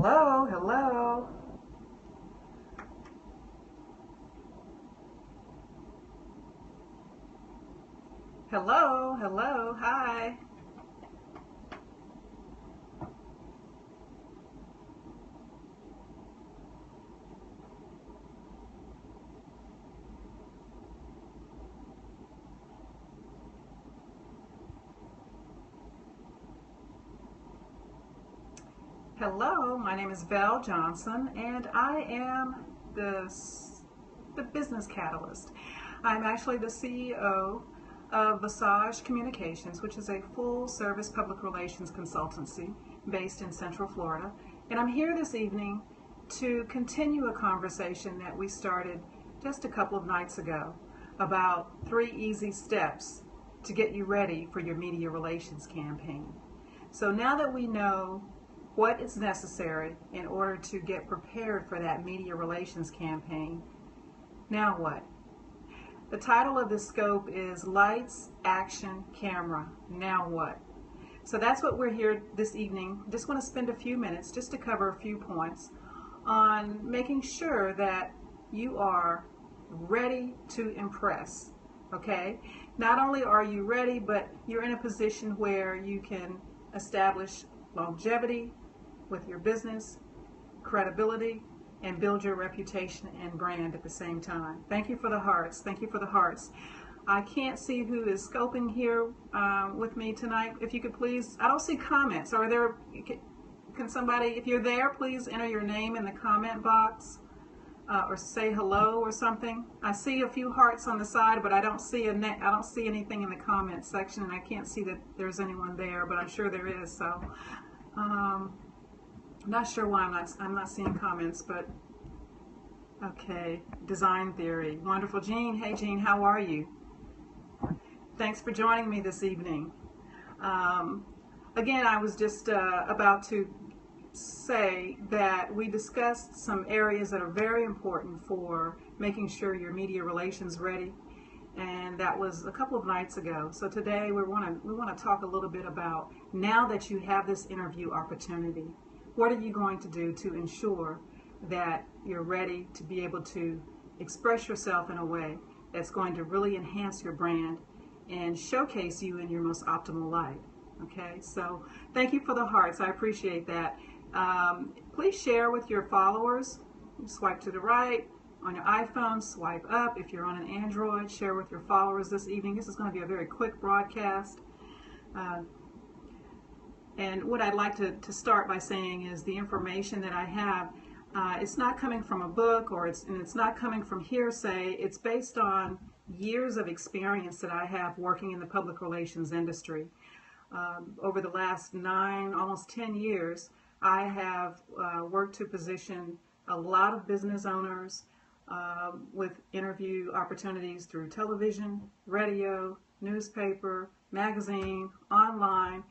Hello, hello. Hello, hello, hi. Hello, my name is Val Johnson and I am the, the Business Catalyst. I'm actually the CEO of Visage Communications, which is a full service public relations consultancy based in Central Florida. And I'm here this evening to continue a conversation that we started just a couple of nights ago about 3 easy steps to get you ready for your media relations campaign. So now that we know what is necessary in order to get prepared for that media relations campaign, now what? The title of this scope is Lights, Action, Camera, Now What? So that's what we're here this evening. Just want to spend a few minutes just to cover a few points on making sure that you are ready to impress. Okay? Not only are you ready, but you're in a position where you can establish longevity with your business, credibility, and build your reputation and brand at the same time. Thank you for the hearts. Thank you for the hearts. I can't see who is scoping here with me tonight. If you could please, I don't see comments. Are there, can somebody, if you're there, please enter your name in the comment box or say hello or something. I see a few hearts on the side, but I don't see I don't see anything in the comment section, and I can't see that there's anyone there, but I'm sure there is. So I'm not sure why I'm not seeing comments, but okay. Design theory, wonderful. Jean, hey Jean, how are you? Thanks for joining me this evening. Again, I was just about to say that we discussed some areas that are very important for making sure your media relations ready, and that was a couple of nights ago. So today we want to talk a little bit about, now that you have this interview opportunity, what are you going to do to ensure that you're ready to be able to express yourself in a way that's going to really enhance your brand and showcase you in your most optimal light. Okay, so thank you for the hearts. I appreciate that. Please share with your followers. Swipe to the right on your iPhone, swipe up. If you're on an Android, share with your followers this evening. This is going to be a very quick broadcast. And what I'd like to start by saying is the information that I have, it's not coming from a book, or it's not coming from hearsay. It's based on years of experience that I have working in the public relations industry. Over the last 9, almost 10 years, I have worked to position a lot of business owners with interview opportunities through television, radio, newspaper, magazine, online.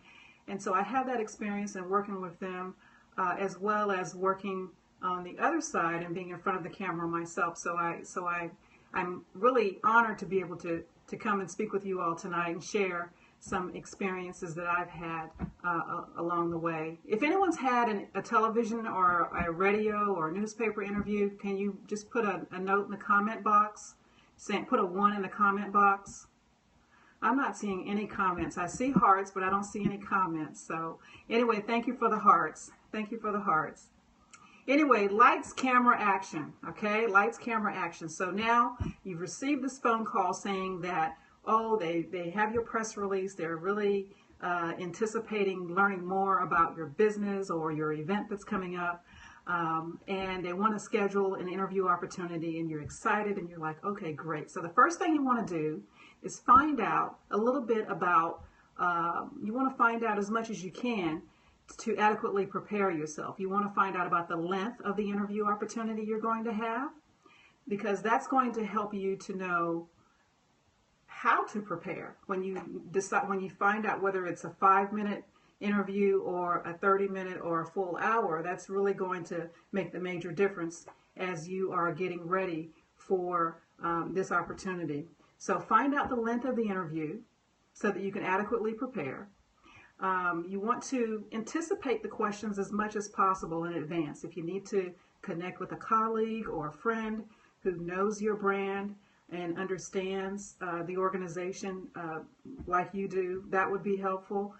And so I have that experience in working with them, as well as working on the other side and being in front of the camera myself. I'm really honored to be able to come and speak with you all tonight and share some experiences that I've had along the way. If anyone's had a television or a radio or a newspaper interview, can you just put a note in the comment box, put a 1 in the comment box? I'm not seeing any comments. I see hearts, but I don't see any comments. So anyway, thank you for the hearts. Thank you for the hearts. Anyway, lights, camera, action. Okay, lights, camera, action. So now you've received this phone call saying that, oh, they have your press release. They're really anticipating learning more about your business or your event that's coming up. And they want to schedule an interview opportunity, and you're excited and you're like, okay, great. So the first thing you want to do is find out a little bit about, you want to find out as much as you can to adequately prepare yourself. You want to find out about the length of the interview opportunity you're going to have, because that's going to help you to know how to prepare when you decide, when you find out whether it's a 5-minute interview or a 30-minute or a full hour. That's really going to make the major difference as you are getting ready for this opportunity. So find out the length of the interview so that you can adequately prepare. You want to anticipate the questions as much as possible in advance. If you need to connect with a colleague or a friend who knows your brand and understands the organization like you do, that would be helpful.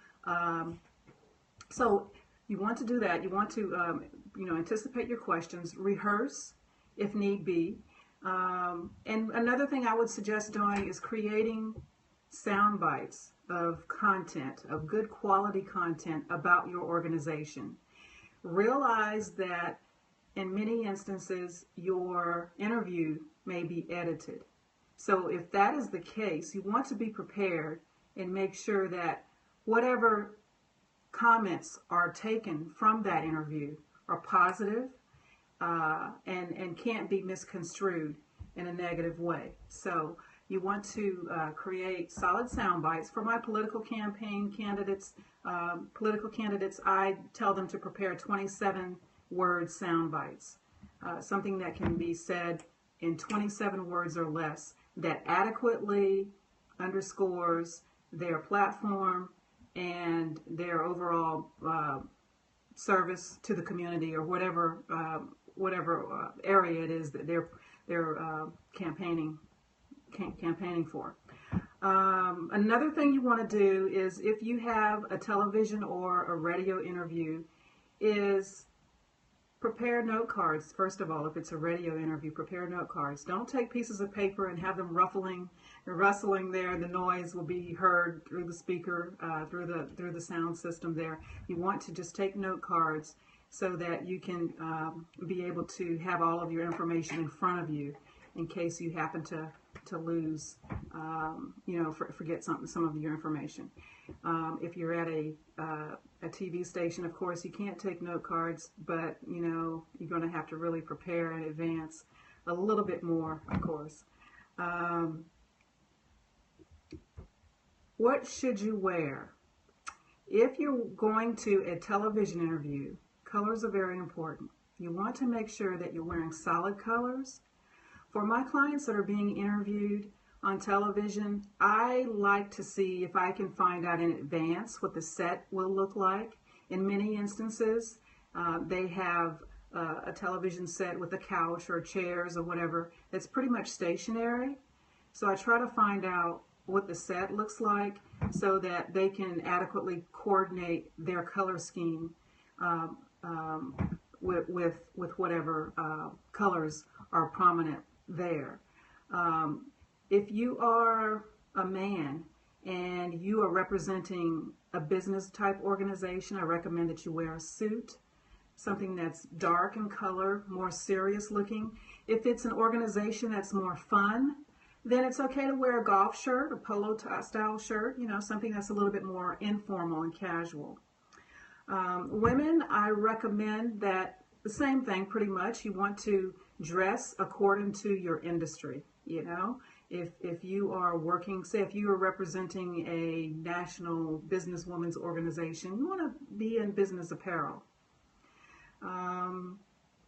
So you want to do that. You want to anticipate your questions, rehearse if need be. And another thing I would suggest doing is creating sound bites of content, of good quality content about your organization. Realize that in many instances your interview may be edited. So if that is the case, you want to be prepared and make sure that whatever comments are taken from that interview are positive and can't be misconstrued in a negative way. So you want to create solid sound bites. For my political candidates, I tell them to prepare 27-word sound bites, something that can be said in 27 words or less that adequately underscores their platform and their overall service to the community or whatever area it is that they're campaigning for. Another thing you want to do is, if you have a television or a radio interview, is prepare note cards. First of all, if it's a radio interview, prepare note cards. Don't take pieces of paper and have them rustling there. The noise will be heard through the speaker, through the sound system there. You want to just take note cards so that you can be able to have all of your information in front of you in case you happen to lose, forget some of your information. If you're at a TV station, of course, you can't take note cards, but you're going to have to really prepare in advance a little bit more, of course. What should you wear? If you're going to a television interview, colors are very important. You want to make sure that you're wearing solid colors. For my clients that are being interviewed on television, I like to see if I can find out in advance what the set will look like. In many instances, they have a television set with a couch or chairs or whatever that's pretty much stationary. So I try to find out what the set looks like so that they can adequately coordinate their color scheme with whatever colors are prominent there. If you are a man and you are representing a business type organization, I recommend that you wear a suit, something that's dark in color, more serious looking. If it's an organization that's more fun, then it's okay to wear a golf shirt, a polo style shirt, something that's a little bit more informal and casual. Women, I recommend that the same thing pretty much. You want to dress according to your industry. If you are working, say if you are representing a national businesswomen's organization, you want to be in business apparel.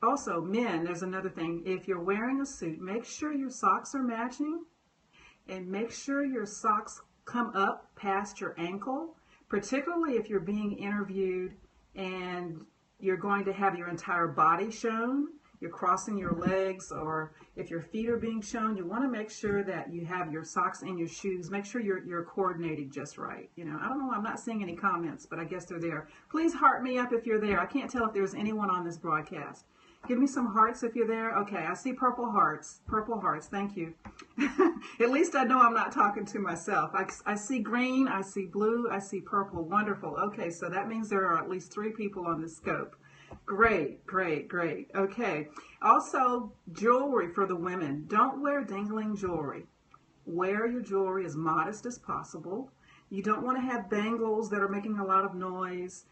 Also, men, there's another thing. If you're wearing a suit, make sure your socks are matching and make sure your socks come up past your ankle, particularly if you're being interviewed and you're going to have your entire body shown. You're crossing your legs, or if your feet are being shown, you want to make sure that you have your socks and your shoes. Make sure you're coordinated just right. I don't know, I'm not seeing any comments, but I guess they're there. Please heart me up if you're there. I can't tell if there's anyone on this broadcast. Give me some hearts if you're there. Okay, I see purple hearts. Purple hearts, thank you. At least I know I'm not talking to myself. I see green, I see blue, I see purple. Wonderful. Okay, so that means there are at least 3 people on the scope. Great, great, great. Okay. Also, jewelry for the women. Don't wear dangling jewelry. Wear your jewelry as modest as possible. You don't want to have bangles that are making a lot of noise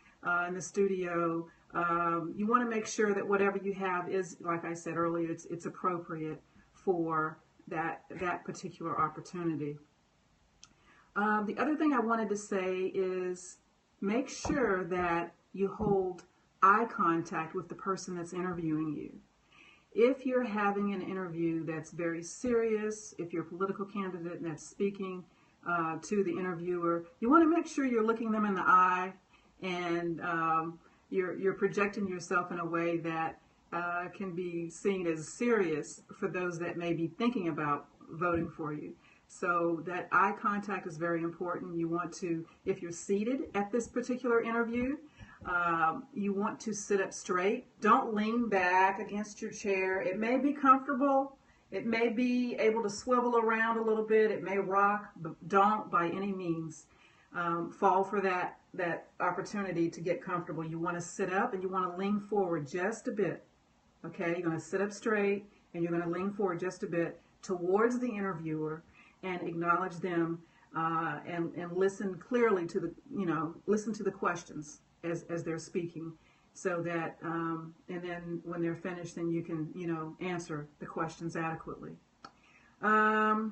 in the studio. You want to make sure that whatever you have is, like I said earlier, it's appropriate for that particular opportunity. The other thing I wanted to say is make sure that you hold eye contact with the person that's interviewing you. If you're having an interview that's very serious, if you're a political candidate and that's speaking, to the interviewer. You want to make sure you're looking them in the eye, and you're projecting yourself in a way that can be seen as serious for those that may be thinking about voting for you. So that eye contact is very important. You want to, if you're seated at this particular interview, you want to sit up straight. Don't lean back against your chair. It may be comfortable. It may be able to swivel around a little bit. It may rock, but don't by any means fall for that opportunity to get comfortable. You want to sit up and you want to lean forward just a bit. Okay, you're going to sit up straight and you're going to lean forward just a bit towards the interviewer and acknowledge them and listen clearly to the, listen to the questions as they're speaking, so that and then when they're finished, then you can answer the questions adequately. I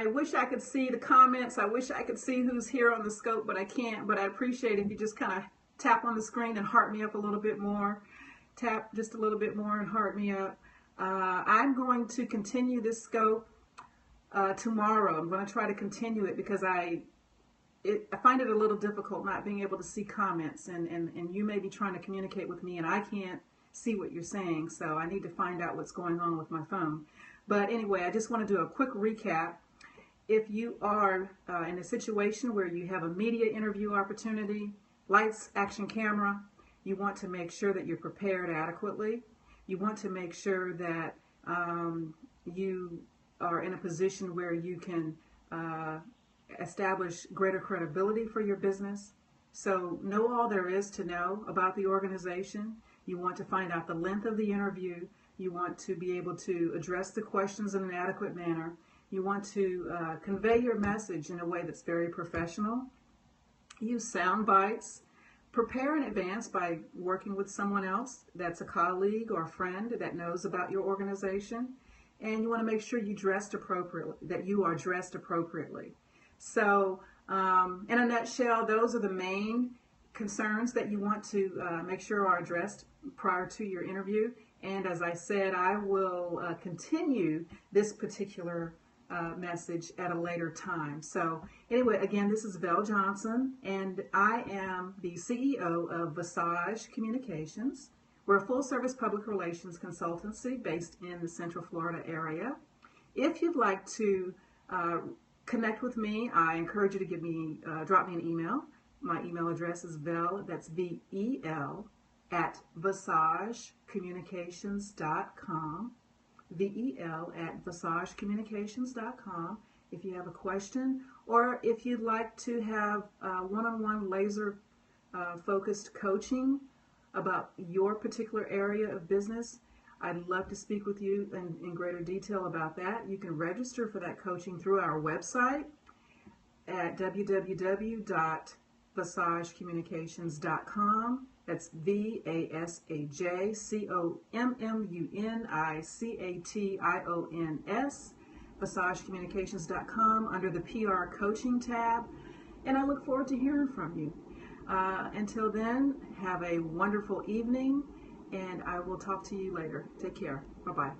wish I could see the comments. I wish I could see who's here on the scope, but I can't. But I appreciate if you just kind of tap on the screen and heart me up a little bit more. Tap just a little bit more and heart me up. I'm going to continue this scope tomorrow. I'm going to try to continue it because I find it a little difficult not being able to see comments, and you may be trying to communicate with me and I can't see what you're saying, so I need to find out what's going on with my phone. But anyway, I just want to do a quick recap. If you are in a situation where you have a media interview opportunity, lights, action, camera, you want to make sure that you're prepared adequately. You want to make sure that you are in a position where you can establish greater credibility for your business. So know all there is to know about the organization. You want to find out the length of the interview. You want to be able to address the questions in an adequate manner. You want to convey your message in a way that's very professional. Use sound bites. Prepare in advance by working with someone else that's a colleague or a friend that knows about your organization. And you want to make sure you dressed appropriately, that you are dressed appropriately. So in a nutshell, those are the main concerns that you want to make sure are addressed prior to your interview. And as I said, I will continue this particular message at a later time. So anyway, again, this is Vel Johnson, and I am the CEO of Visage Communications. We're a full-service public relations consultancy based in the Central Florida area. If you'd like to connect with me, I encourage you to drop me an email. My email address is Vel, that's VEL, at VisageCommunications.com. VEL at VisageCommunications.com. If you have a question, or if you'd like to have one-on-one laser focused coaching about your particular area of business, I'd love to speak with you in greater detail about that. You can register for that coaching through our website at www.VisageCommunications.com. That's VASAJCOMMUNICATIONS, VisageCommunications.com, under the PR Coaching tab. And I look forward to hearing from you. Until then, have a wonderful evening, and I will talk to you later. Take care. Bye-bye.